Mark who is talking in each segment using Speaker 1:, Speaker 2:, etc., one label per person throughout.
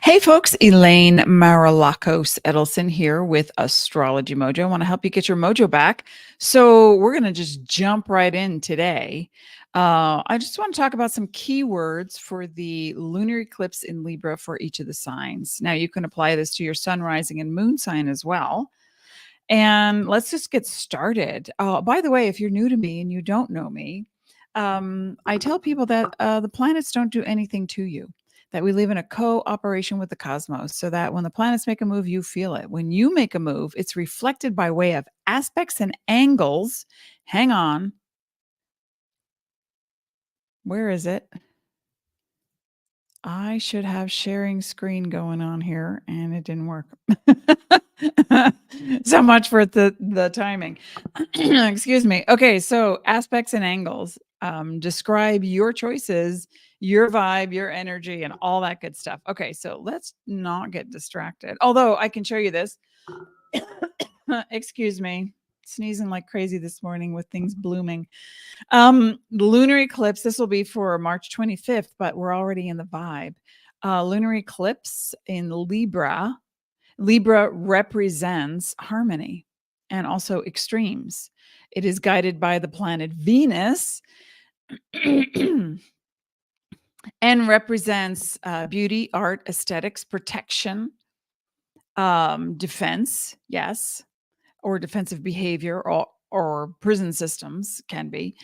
Speaker 1: Hey folks, Elaine Marolakos Edelson here with Astrology Mojo. I want to help you get your mojo back. So we're going to just jump right in today. I just want to talk about some keywords for the lunar eclipse in Libra for each of the signs. Now you can apply this to your sun, rising, and moon sign as well. And let's just get started. By the way, if you're new to me and you don't know me, I tell people that the planets don't do anything to you, that we live in a cooperation with the cosmos, so that when the planets make a move, you feel it. When you make a move, it's reflected by way of aspects and angles. Hang on. Where is it? I should have sharing screen going on here and it didn't work. So much for the timing. Excuse me. Okay, so aspects and angles describe your choices, your vibe, your energy, and all that good stuff. Okay, so let's not get distracted. Although I can show you this. Excuse me. Sneezing like crazy this morning with things blooming. Lunar eclipse, this will be for March 25th, but we're already in the vibe. Lunar eclipse in Libra. Libra represents harmony and also extremes. It is guided by the planet Venus and represents beauty, art, aesthetics, protection, defense, yes, or defensive behavior, or prison systems can be.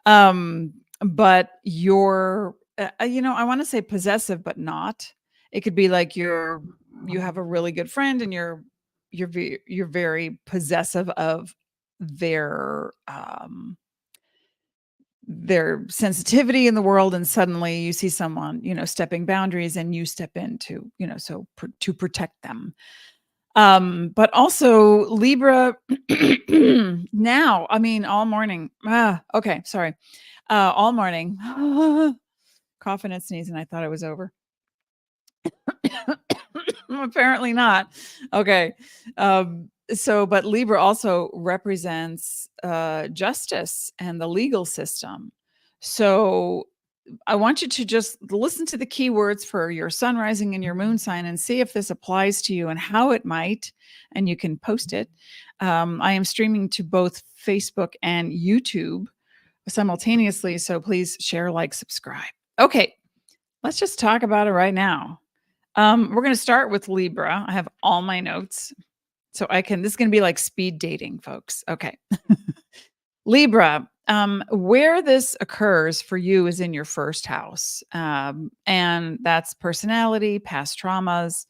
Speaker 1: But you're, I want to say possessive, but not. It could be like you have a really good friend and you're very possessive of their sensitivity in the world, and suddenly you see someone, stepping boundaries, and you step in to, to protect them. But also Libra now, all morning. Okay, sorry. All morning. Coughing and sneezing. I thought it was over. Apparently not. Okay. But Libra also represents justice and the legal system. So I want you to just listen to the keywords for your sun, rising, and your moon sign and see if this applies to you and how it might, and you can post it. I am streaming to both Facebook and YouTube simultaneously, so please share, like, subscribe. Okay, let's just talk about it right now. We're going to start with Libra. I have all my notes, so this is going to be like speed dating, folks. Okay. Libra, where this occurs for you is in your first house. And that's personality, past traumas,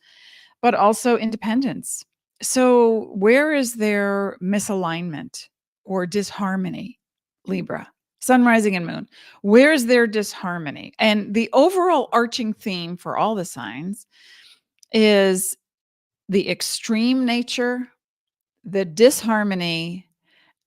Speaker 1: but also independence. So where is there misalignment or disharmony, Libra? Sun, rising, and moon. Where is there disharmony? And the overall arching theme for all the signs is the extreme nature, the disharmony,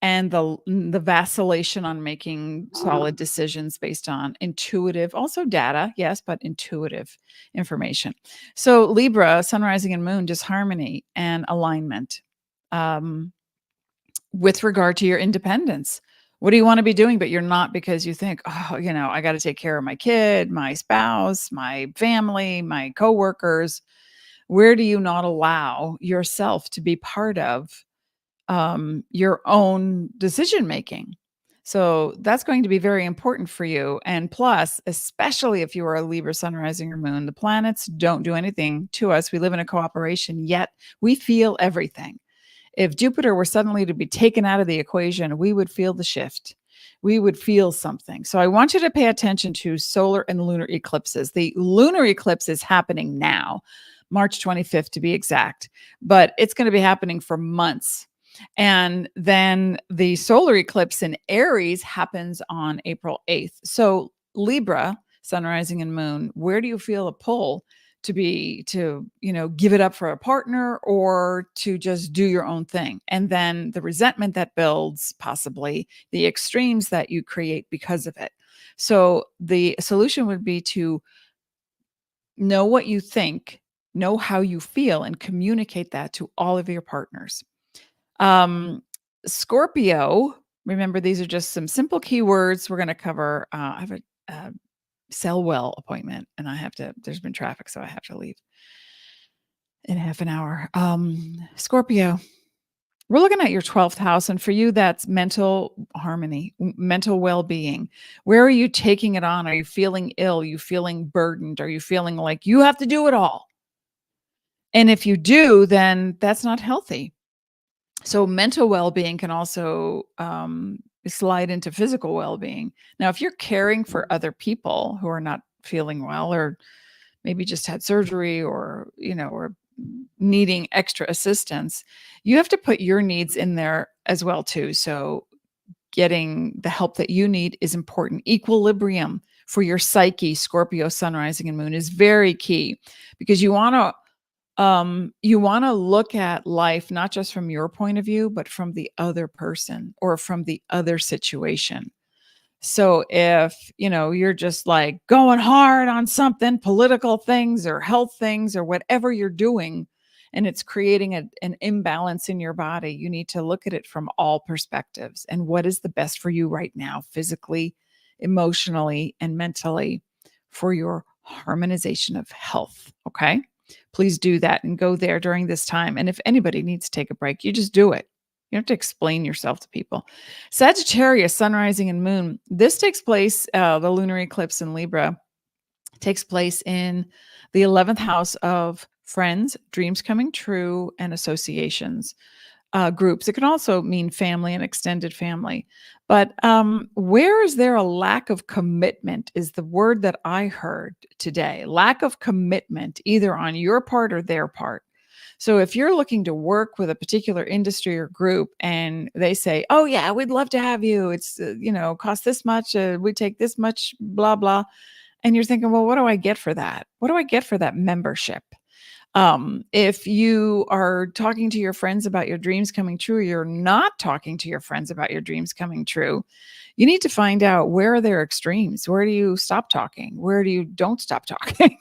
Speaker 1: and the vacillation on making solid decisions based on intuitive, also data, yes, but intuitive information. So Libra, sun, rising, and moon, disharmony and alignment with regard to your independence. What do you want to be doing, but you're not, because you think, I got to take care of my kid, my spouse, my family, my coworkers. Where do you not allow yourself to be part of your own decision making? So that's going to be very important for you. And plus, especially if you are a Libra, sun, rising, or moon, the planets don't do anything to us. We live in a cooperation, yet we feel everything. If Jupiter were suddenly to be taken out of the equation, we would feel the shift. We would feel something. So I want you to pay attention to solar and lunar eclipses. The lunar eclipse is happening now, March 25th to be exact, but it's going to be happening for months. And then the solar eclipse in Aries happens on April 8th. So Libra, sun, rising, and moon, where do you feel a pull to give it up for a partner, or to just do your own thing? And then the resentment that builds, possibly the extremes that you create because of it. So the solution would be to know what you think, know how you feel, and communicate that to all of your partners. Scorpio, remember, these are just some simple keywords we're going to cover. I have a Selwell appointment, and there's been traffic, so I have to leave in half an hour. Scorpio, we're looking at your 12th house, and for you, that's mental harmony, mental well-being. Where are you taking it on? Are you feeling ill? Are you feeling burdened? Are you feeling like you have to do it all? And if you do, then that's not healthy. So mental well-being can also slide into physical well-being. Now, if you're caring for other people who are not feeling well, or maybe just had surgery, or or needing extra assistance, you have to put your needs in there as well too. So getting the help that you need is important. Equilibrium for your psyche, Scorpio sun, rising, and moon, is very key, because you want to look at life not just from your point of view, but from the other person or from the other situation. So if, you're just like going hard on something, political things or health things or whatever you're doing, and it's creating an imbalance in your body, you need to look at it from all perspectives and what is the best for you right now, physically, emotionally, and mentally, for your harmonization of health. Okay. Please do that and go there during this time. And if anybody needs to take a break, you just do it. You don't have to explain yourself to people. Sagittarius, sun, rising, and moon. This takes place, the lunar eclipse in Libra takes place in the 11th house of friends, dreams coming true, and associations, groups. It can also mean family and extended family. But where is there a lack of commitment is the word that I heard today. Lack of commitment, either on your part or their part. So if you're looking to work with a particular industry or group and they say, oh yeah, we'd love to have you. It's, cost this much. We take this much, blah, blah. And you're thinking, well, what do I get for that? What do I get for that membership? If you are talking to your friends about your dreams coming true, you're not talking to your friends about your dreams coming true. You need to find out, where are their extremes? Where do you stop talking? Where do you don't stop talking?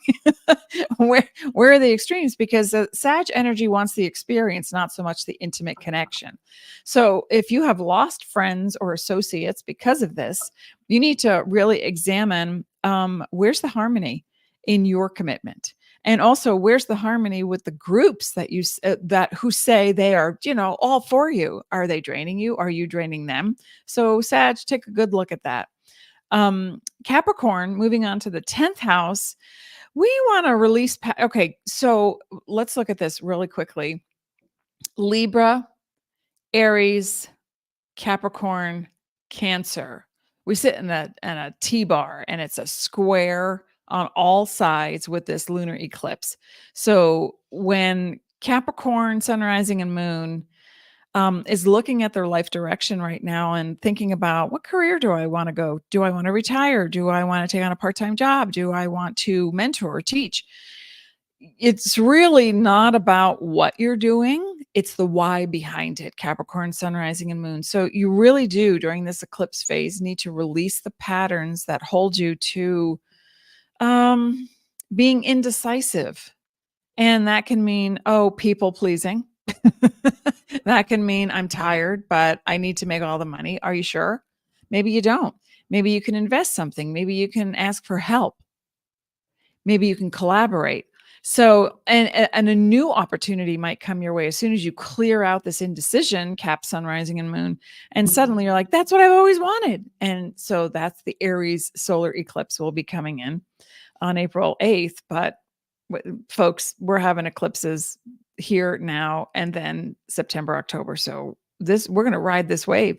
Speaker 1: where are the extremes? Because the Sag energy wants the experience, not so much the intimate connection. So if you have lost friends or associates because of this, you need to really examine, where's the harmony in your commitment. And also, where's the harmony with the groups that who say they are, all for you? Are they draining you? Are you draining them? So Sag, take a good look at that. Capricorn, moving on to the 10th house, we want to release. Okay, so let's look at this really quickly. Libra, Aries, Capricorn, Cancer. We sit in a T-bar, and it's a square on all sides with this lunar eclipse. So when Capricorn, sun, rising, and moon is looking at their life direction right now and thinking about, what career do I want to go? Do I want to retire? Do I want to take on a part-time job? Do I want to mentor or teach? It's really not about what you're doing. It's the why behind it. Capricorn, sun, rising, and moon. So you really do, during this eclipse phase, need to release the patterns that hold you to being indecisive. And that can mean, people pleasing. That can mean, I'm tired, but I need to make all the money. Are you sure? Maybe you don't. Maybe you can invest something. Maybe you can ask for help. Maybe you can collaborate. So, and a new opportunity might come your way as soon as you clear out this indecision, Cap, sun, rising, and moon. And suddenly you're like, that's what I've always wanted. And so that's the Aries solar eclipse will be coming in on April 8th. But folks, we're having eclipses here now and then September, October. So we're going to ride this wave.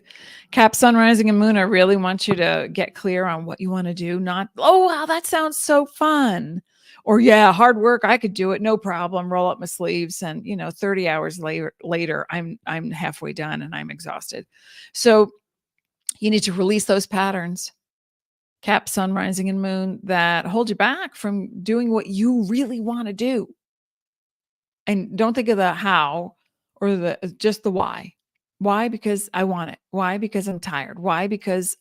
Speaker 1: Cap, sun, rising, and moon, I really want you to get clear on what you want to do. Not, oh, wow, that sounds so fun. Or, yeah, hard work, I could do it, no problem. Roll up my sleeves, and 30 hours later, I'm halfway done and I'm exhausted. So you need to release those patterns, Cap, sun, rising, and moon, that hold you back from doing what you really want to do. And don't think of the how or just the why. Why? Because I want it. Why? Because I'm tired. Why? Because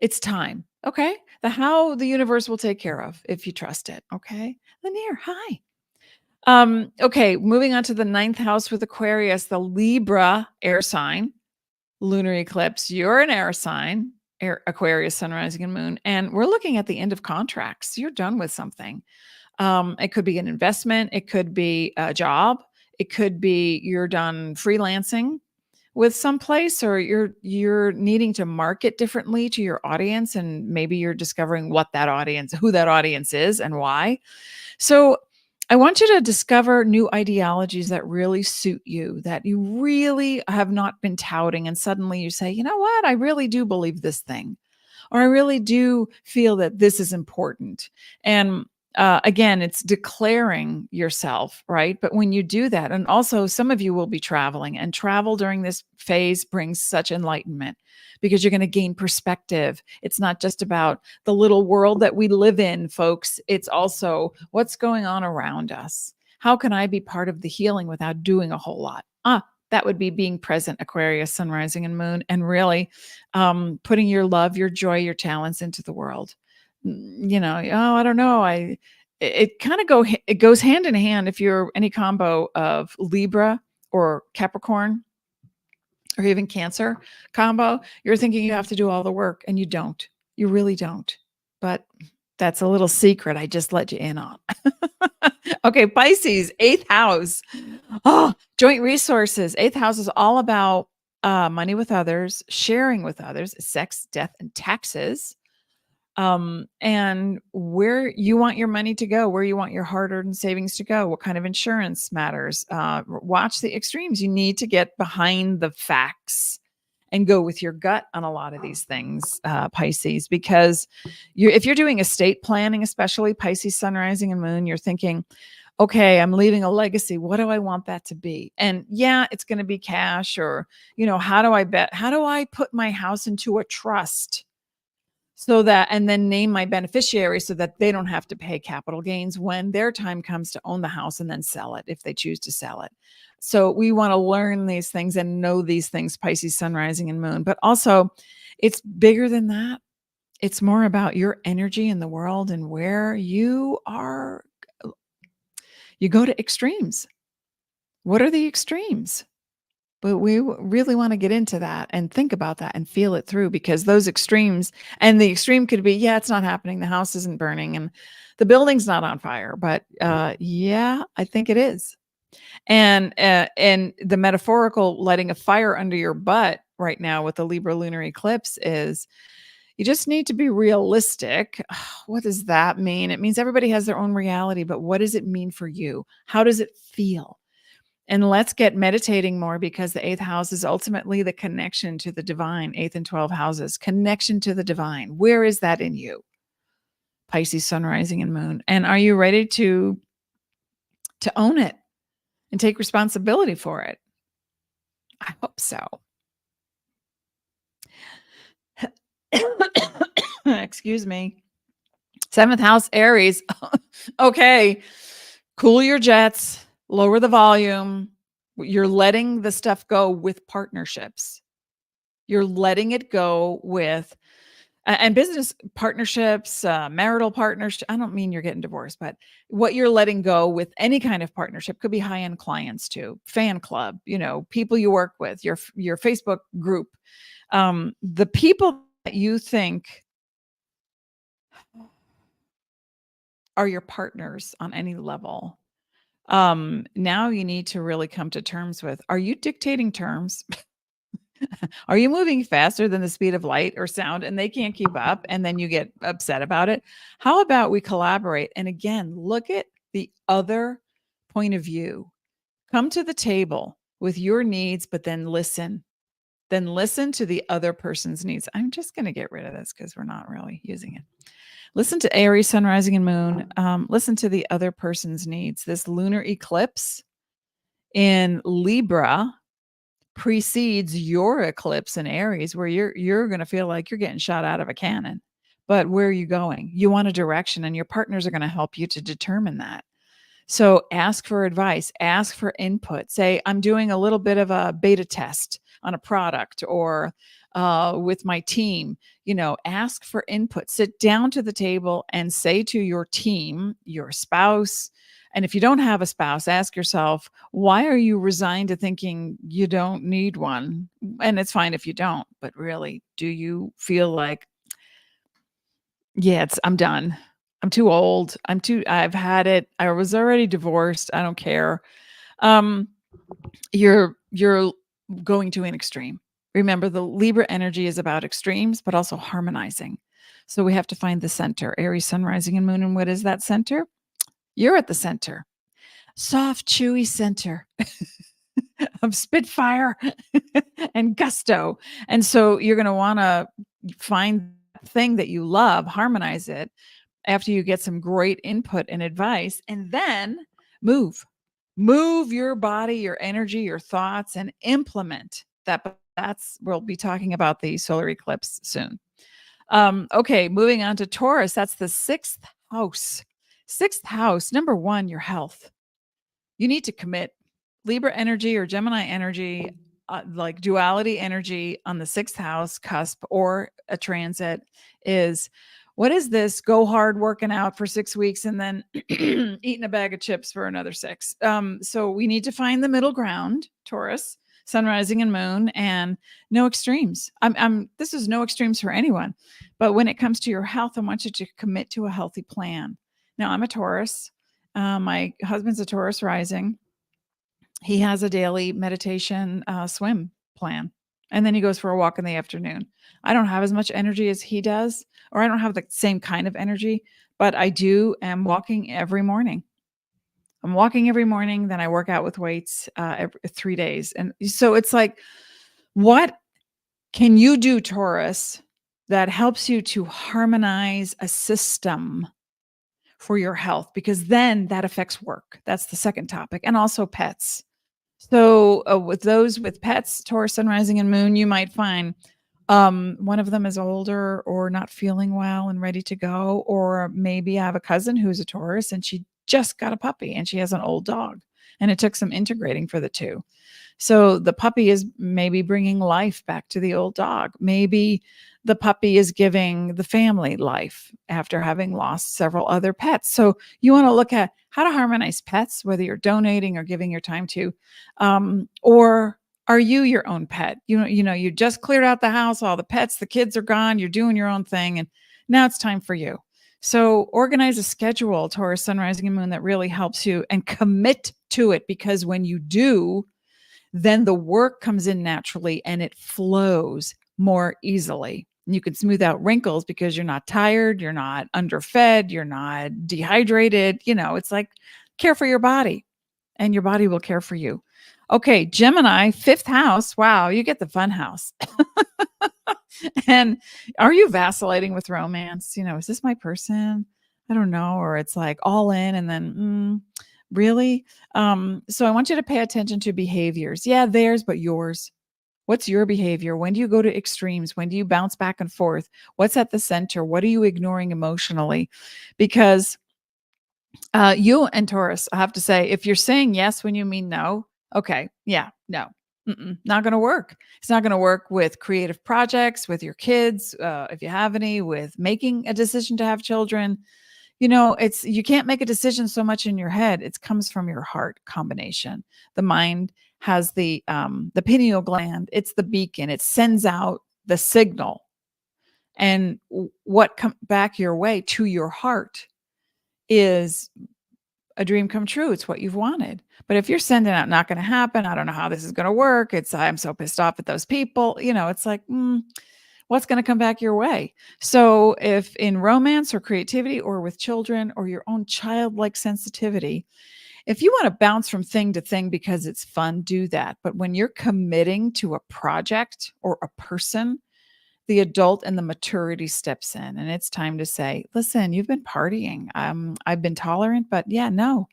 Speaker 1: it's time. Okay. The how, the universe will take care of if you trust it. Okay. Lanier, hi. Okay, moving on to the 9th house with Aquarius, the Libra air sign, lunar eclipse. You're an air sign. Aquarius, sun, rising, and moon. And we're looking at the end of contracts. You're done with something. It could be an investment. It could be a job. It could be you're done freelancing with some place, or you're needing to market differently to your audience, and maybe you're discovering who that audience is and why. So I want you to discover new ideologies that really suit you, that you really have not been touting, and suddenly you say, you know what, I really do believe this thing, or I really do feel that this is important. And again, it's declaring yourself, right? But when you do that, and also some of you will be traveling, and travel during this phase brings such enlightenment because you're going to gain perspective. It's not just about the little world that we live in, folks. It's also what's going on around us. How can I be part of the healing without doing a whole lot? That would be being present, Aquarius, sun, rising, and moon, and really putting your love, your joy, your talents into the world. I don't know. It goes hand in hand if you're any combo of Libra or Capricorn or even Cancer combo. You're thinking you have to do all the work, and you don't. You really don't. But that's a little secret I just let you in on. Okay, Pisces, 8th house. Joint resources. 8th house is all about money with others, sharing with others, sex, death, and taxes. And where you want your money to go, where you want your hard-earned savings to go, what kind of insurance matters. Watch the extremes. You need to get behind the facts and go with your gut on a lot of these things, Pisces, because if you're doing estate planning, especially Pisces, sun, rising, and moon, you're thinking, okay, I'm leaving a legacy. What do I want that to be? And yeah, it's going to be cash, or, how do I put my house into a trust so that, and then name my beneficiary so that they don't have to pay capital gains when their time comes to own the house and then sell it if they choose to sell it. So we want to learn these things and know these things, Pisces, sun, rising, and moon. But also, it's bigger than that. It's more about your energy in the world and where you are. You go to extremes. What are the extremes? But we really want to get into that and think about that and feel it through, because those extremes, and the extreme could be, yeah, it's not happening. The house isn't burning and the building's not on fire. But yeah, I think it is. And the metaphorical lighting a fire under your butt right now with the Libra lunar eclipse is, you just need to be realistic. What does that mean? It means everybody has their own reality, but what does it mean for you? How does it feel? And let's get meditating more, because the 8th house is ultimately the connection to the divine. 8th and 12th houses, connection to the divine. Where is that in you? Pisces, sun, rising, and moon. And are you ready to own it and take responsibility for it? I hope so. Excuse me. 7th house, Aries. Okay. Cool your jets, lower the volume. You're letting the stuff go with partnerships. You're letting it go with, and business partnerships, marital partnerships. I don't mean you're getting divorced, but what you're letting go with any kind of partnership could be high-end clients too, fan club, people you work with, your Facebook group, the people that you think are your partners on any level. Now you need to really come to terms with, are you dictating terms? Are you moving faster than the speed of light or sound and they can't keep up, and then you get upset about it? How about we collaborate and again, look at the other point of view. Come to the table with your needs, but then listen to the other person's needs. I'm just going to get rid of this because we're not really using it. Listen to Aries, sun, rising, and moon. Listen to the other person's needs. This lunar eclipse in Libra precedes your eclipse in Aries, where you're going to feel like you're getting shot out of a cannon. But where are you going? You want a direction, and your partners are going to help you to determine that. So ask for advice, ask for input. Say, I'm doing a little bit of a beta test on a product, or with my team. Ask for input, sit down to the table and say to your team, your spouse, and if you don't have a spouse, ask yourself, why are you resigned to thinking you don't need one? And it's fine if you don't, but really, do you feel like, yeah, I'm done. I'm too old. I've had it. I was already divorced. I don't care. Um, you're going to an extreme. Remember, the Libra energy is about extremes, but also harmonizing. So we have to find the center. Aries, sun, rising, and moon. And what is that center? You're at the center. Soft, chewy center of spitfire and gusto. And so you're going to want to find the thing that you love, harmonize it after you get some great input and advice, and then move. Move your body, your energy, your thoughts, and implement that. We'll be talking about the solar eclipse soon. Okay, moving on to Taurus. That's the sixth house. Sixth house, number one, your health. You need to commit. Libra energy or Gemini energy, like duality energy on the sixth house cusp or a transit is, what is this? Go hard working out for 6 weeks and then eating a bag of chips for another 6. So we need to find the middle ground, Taurus, sun, rising, and moon, and no extremes. This is no extremes for anyone. But when it comes to your health, I want you to commit to a healthy plan. Now, I'm a Taurus. My husband's a Taurus rising. He has a daily meditation swim plan. And then he goes for a walk in the afternoon. I don't have as much energy as he does, or I don't have the same kind of energy, but I am walking every morning. I'm walking every morning. Then I work out with weights every 3 days. And so it's like, what can you do, Taurus, that helps you to harmonize a system for your health? Because then that affects work. That's the second topic. And also pets. So with those with pets, Taurus, sun, rising, and moon, you might find one of them is older or not feeling well and ready to go. Or maybe I have a cousin who's a Taurus and she just got a puppy and she has an old dog. And it took some integrating for the two. So the puppy is maybe bringing life back to the old dog. Maybe the puppy is giving the family life after having lost several other pets. So you want to look at how to harmonize pets, whether you're donating or giving your time to, or are you your own pet? You just cleared out the house, all the pets, the kids are gone, you're doing your own thing, and now it's time for you. So organize a schedule, Taurus, sun, rising, and moon, that really helps you, and commit to it, because when you do, then the work comes in naturally and it flows more easily. You can smooth out wrinkles because you're not tired, you're not underfed, you're not dehydrated. It's like, care for your body and your body will care for you. Okay, Gemini, fifth house. Wow, you get the fun house. And are you vacillating with romance? Is this my person? I don't know. Or it's like all in and then, really? So I want you to pay attention to behaviors. Yeah, theirs, but yours. What's your behavior? When do you go to extremes? When do you bounce back and forth? What's at the center? What are you ignoring emotionally? Because you and Taurus, I have to say, if you're saying yes when you mean no, okay, yeah, no, not going to work. It's not going to work with creative projects, with your kids, if you have any, with making a decision to have children. You can't make a decision so much in your head. It comes from your heart combination. The mind has the pineal gland. It's the beacon. It sends out the signal. And what comes back your way to your heart is a dream come true. It's what you've wanted. But if you're sending out, not going to happen, I don't know how this is going to work. I'm so pissed off at those people. It's like, what's going to come back your way? So if in romance or creativity or with children or your own childlike sensitivity, if you want to bounce from thing to thing because it's fun, do that. But when you're committing to a project or a person, the adult and the maturity steps in, and it's time to say, listen, you've been partying. I've been tolerant, but yeah, no,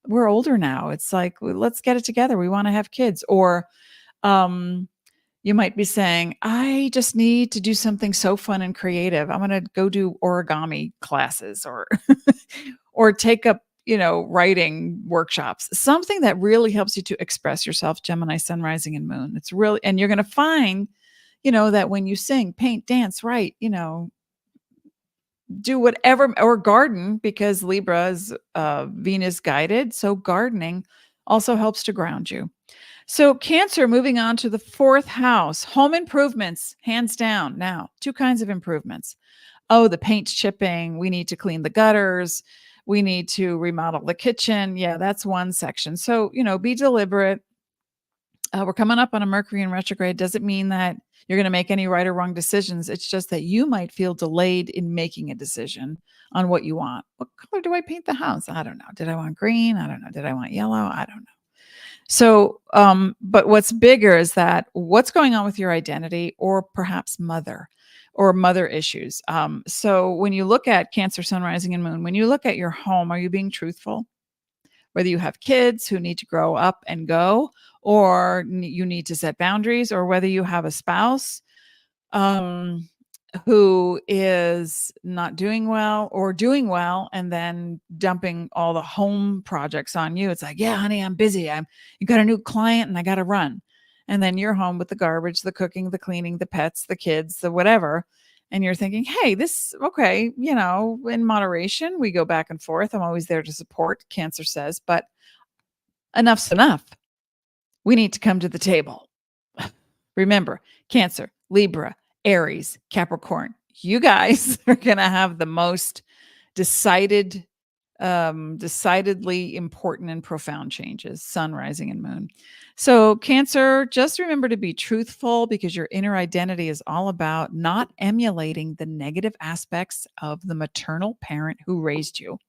Speaker 1: we're older now. It's like, let's get it together. We want to have kids. Or, you might be saying, I just need to do something so fun and creative. I'm going to go do origami classes or, or take up, writing workshops, something that really helps you to express yourself, Gemini, sun, rising, and moon. It's really, and you're going to find, that when you sing, paint, dance, write, do whatever, or garden, because Libra is Venus guided. So gardening also helps to ground you. So Cancer, moving on to the 4th house, home improvements, hands down. Now, 2 kinds of improvements. Oh, the paint's chipping. We need to clean the gutters. We need to remodel the kitchen. Yeah, that's one section. So, be deliberate. We're coming up on a Mercury in retrograde. Doesn't mean that you're going to make any right or wrong decisions. It's just that you might feel delayed in making a decision on what you want. What color do I paint the house? I don't know. Did I want green? I don't know. Did I want yellow? I don't know. So, but what's bigger is that what's going on with your identity, or perhaps mother issues. So when you look at Cancer, Sun, Rising, and Moon, when you look at your home, are you being truthful? Whether you have kids who need to grow up and go, or you need to set boundaries, or whether you have a spouse who is not doing well or doing well and then dumping all the home projects on you. It's like, yeah, honey, I'm busy. You got a new client and I got to run. And then you're home with the garbage, the cooking, the cleaning, the pets, the kids, the whatever. And you're thinking, hey, okay, in moderation, we go back and forth. I'm always there to support, Cancer says, but enough's enough. We need to come to the table. Remember, Cancer, Libra, Aries, Capricorn, you guys are going to have the most decidedly important and profound changes, Sun, Rising, and Moon. So Cancer, just remember to be truthful, because your inner identity is all about not emulating the negative aspects of the maternal parent who raised you.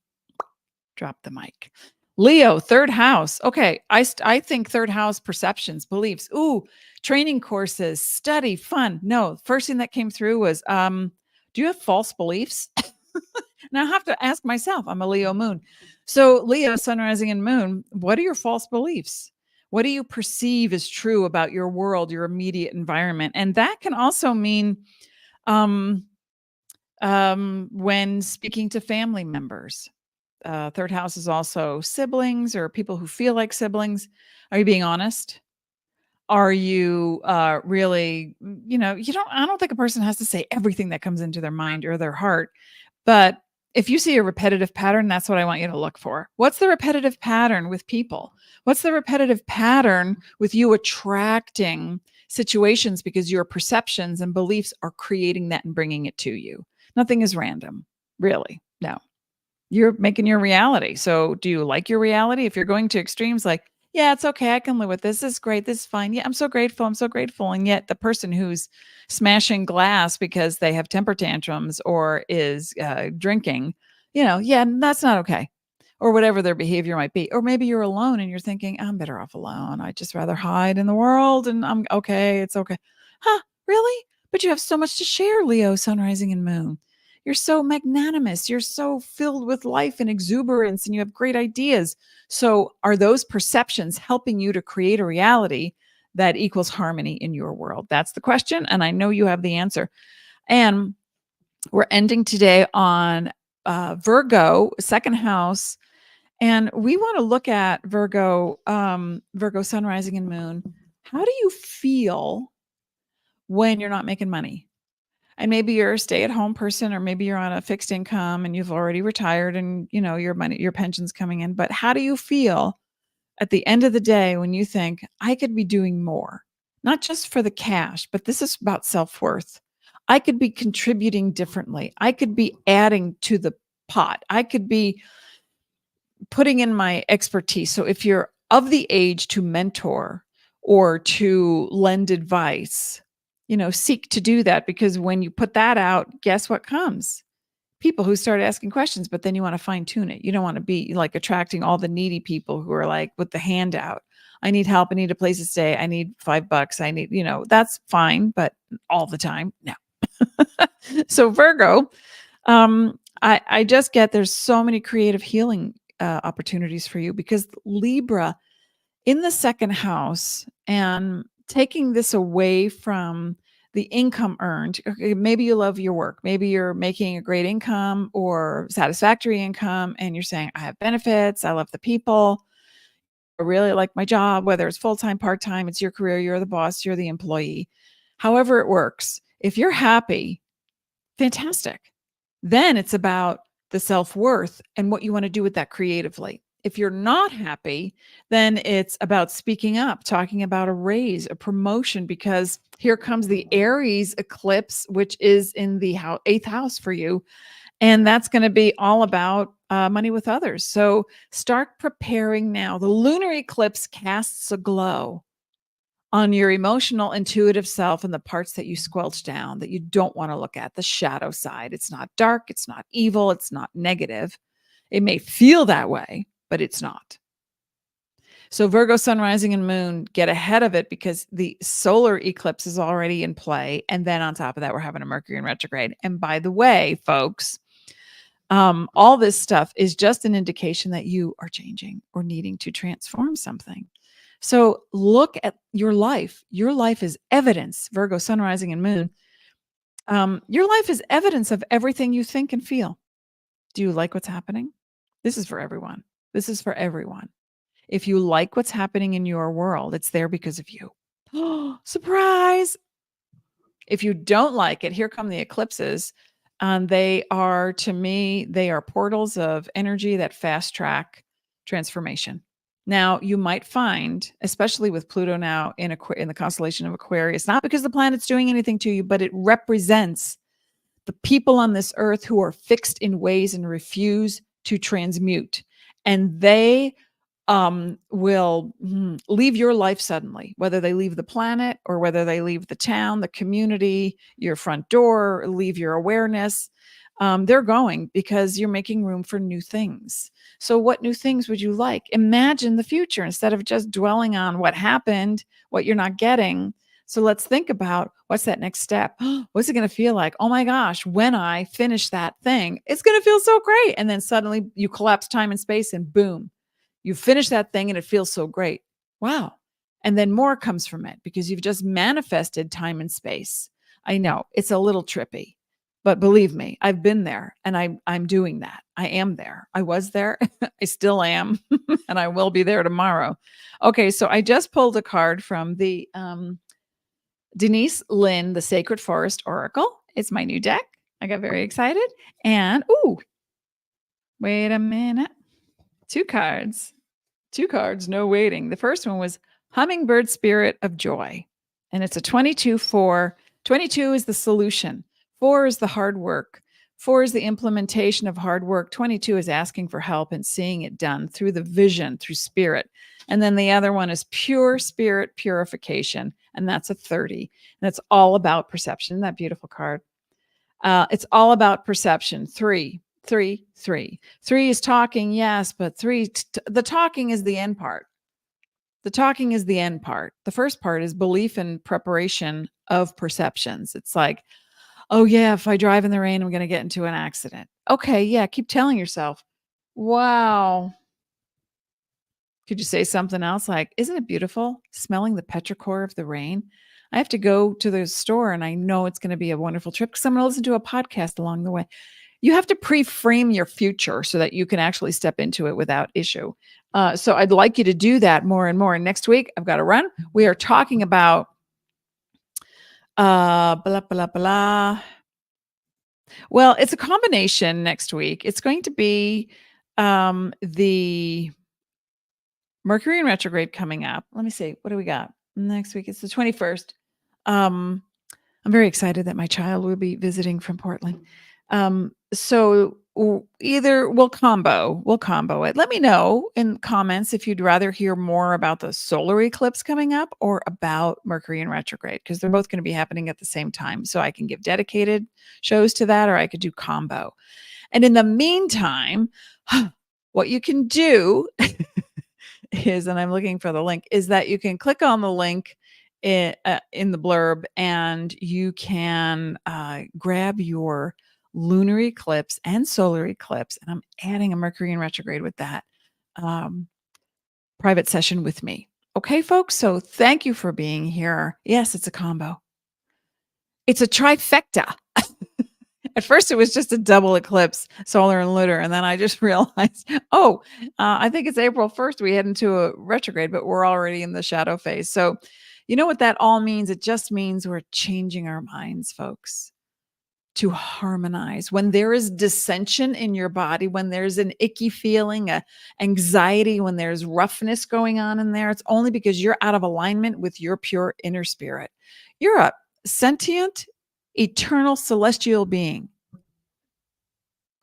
Speaker 1: Drop the mic. Leo, 3rd house. Okay, I think 3rd house, perceptions, beliefs. Ooh, training courses, study, fun. No, first thing that came through was, do you have false beliefs? And I have to ask myself, I'm a Leo moon. So Leo, Sun, Rising, and Moon, what are your false beliefs? What do you perceive as true about your world, your immediate environment? And that can also mean when speaking to family members. 3rd house is also siblings or people who feel like siblings. Are you being honest? Are you really, I don't think a person has to say everything that comes into their mind or their heart. But if you see a repetitive pattern, that's what I want you to look for. What's the repetitive pattern with people? What's the repetitive pattern with you attracting situations because your perceptions and beliefs are creating that and bringing it to you? Nothing is random, really. No. You're making your reality. So do you like your reality? If you're going to extremes like, yeah, it's okay, I can live with this. This is great. This is fine. Yeah, I'm so grateful. I'm so grateful. And yet the person who's smashing glass because they have temper tantrums or is drinking, yeah, that's not okay. Or whatever their behavior might be. Or maybe you're alone and you're thinking, I'm better off alone. I'd just rather hide in the world and I'm okay. It's okay. Huh? Really? But you have so much to share, Leo, Sun, Rising, and Moon. You're so magnanimous. You're so filled with life and exuberance, and you have great ideas. So are those perceptions helping you to create a reality that equals harmony in your world? That's the question. And I know you have the answer. And we're ending today on Virgo, 2nd house. And we want to look at Virgo, Virgo, Sun, Rising, and Moon. How do you feel when you're not making money? And maybe you're a stay-at-home person, or maybe you're on a fixed income and you've already retired and your pension's coming in. But how do you feel at the end of the day when you think, I could be doing more? Not just for the cash, but this is about self-worth. I could be contributing differently. I could be adding to the pot. I could be putting in my expertise. So if you're of the age to mentor or to lend advice, seek to do that, because when you put that out, guess what comes? People who start asking questions, but then you want to fine tune it. You don't want to be like attracting all the needy people who are like with the handout. I need help. I need a place to stay. I need $5. I need, that's fine, but all the time, no. So Virgo, I just get there's so many creative healing opportunities for you, because Libra in the 2nd house, and taking this away from the income earned. Okay, maybe you love your work. Maybe you're making a great income or satisfactory income, and you're saying, I have benefits. I love the people. I really like my job, whether it's full-time, part-time, it's your career. You're the boss. You're the employee. However it works. If you're happy, fantastic. Then it's about the self-worth and what you want to do with that creatively. If you're not happy, then it's about speaking up, talking about a raise, a promotion, because here comes the Aries eclipse, which is in the 8th house for you. And that's going to be all about money with others. So start preparing now. The lunar eclipse casts a glow on your emotional, intuitive self and the parts that you squelch down that you don't want to look at, the shadow side. It's not dark, it's not evil, it's not negative. It may feel that way, but it's not. So Virgo sun, rising, and moon, get ahead of it because the solar eclipse is already in play. And then on top of that, we're having a Mercury in retrograde. And by the way, folks, all this stuff is just an indication that you are changing or needing to transform something. So look at your life. Your life is evidence, Virgo, sun, rising, and moon. Your life is evidence of everything you think and feel. Do you like what's happening? This is for everyone. This is for everyone. If you like what's happening in your world, it's there because of you. Oh, surprise. If you don't like it, here come the eclipses. They are, to me, they are portals of energy that fast track transformation. Now, you might find, especially with Pluto now in the constellation of Aquarius, not because the planet's doing anything to you, but it represents the people on this earth who are fixed in ways and refuse to transmute. And they will leave your life suddenly, whether they leave the planet or whether they leave the town, the community, your front door, leave your awareness. They're going because you're making room for new things. So what new things would you like? Imagine the future instead of just dwelling on what happened, what you're not getting. So let's think about what's that next step? What's it going to feel like? Oh my gosh, when I finish that thing, it's going to feel so great. And then suddenly you collapse time and space and boom, you finish that thing and it feels so great. Wow. And then more comes from it because you've just manifested time and space. I know it's a little trippy, but believe me, I've been there and I'm doing that. I am there. I was there. I still am. And I will be there tomorrow. Okay. So I just pulled a card from the Denise Lynn, the Sacred Forest Oracle. It's my new deck. I got very excited. And, ooh, wait a minute. Two cards, no waiting. The first one was Hummingbird Spirit of Joy. And it's a 22-4. 22 is the solution. 4 is the hard work. 4 is the implementation of hard work. 22 is asking for help and seeing it done through the vision, through spirit. And then the other one is pure spirit purification. And that's a 30. And it's all about perception. Isn't that beautiful card? It's all about perception. 3. 3 is talking, yes, but the talking is the end part. The talking is the end part. The first part is belief and preparation of perceptions. It's like, oh yeah, if I drive in the rain, I'm going to get into an accident. Okay, yeah, keep telling yourself, wow. Could you say something else like, isn't it beautiful smelling the petrichor of the rain? I have to go to the store and I know it's going to be a wonderful trip because I'm going to listen to a podcast along the way. You have to pre-frame your future so that you can actually step into it without issue. So I'd like you to do that more and more. And next week, I've got to run. We are talking about blah, blah, blah. Well, it's a combination next week. It's going to be the Mercury in retrograde coming up. Let me see. What do we got next week? It's the 21st. I'm very excited that my child will be visiting from Portland. So either we'll combo it. Let me know in comments if you'd rather hear more about the solar eclipse coming up or about Mercury in retrograde, because they're both going to be happening at the same time. So I can give dedicated shows to that, or I could do combo. And in the meantime, what you can do is, and I'm looking for the link, is that you can click on the link in the blurb and you can grab your lunar eclipse and solar eclipse. And I'm adding a Mercury in retrograde with that private session with me. Okay, folks. So thank you for being here. Yes, it's a combo. It's a trifecta. At first, it was just a double eclipse, solar and lunar. And then I just realized, I think it's April 1st. We head into a retrograde, but we're already in the shadow phase. So You know what that all means? It just means we're changing our minds, folks, to harmonize. When there is dissension in your body, when there's an icky feeling, a anxiety, when there's roughness going on in there, it's only because you're out of alignment with your pure inner spirit. You're a sentient, eternal, celestial being.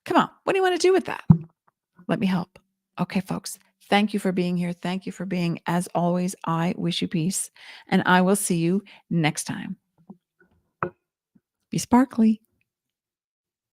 Speaker 1: Come on, what do you want to do with that? Let me help. Okay, folks, thank you for being here. Thank you for being, as always, I wish you peace, and I will see you next time. Be sparkly.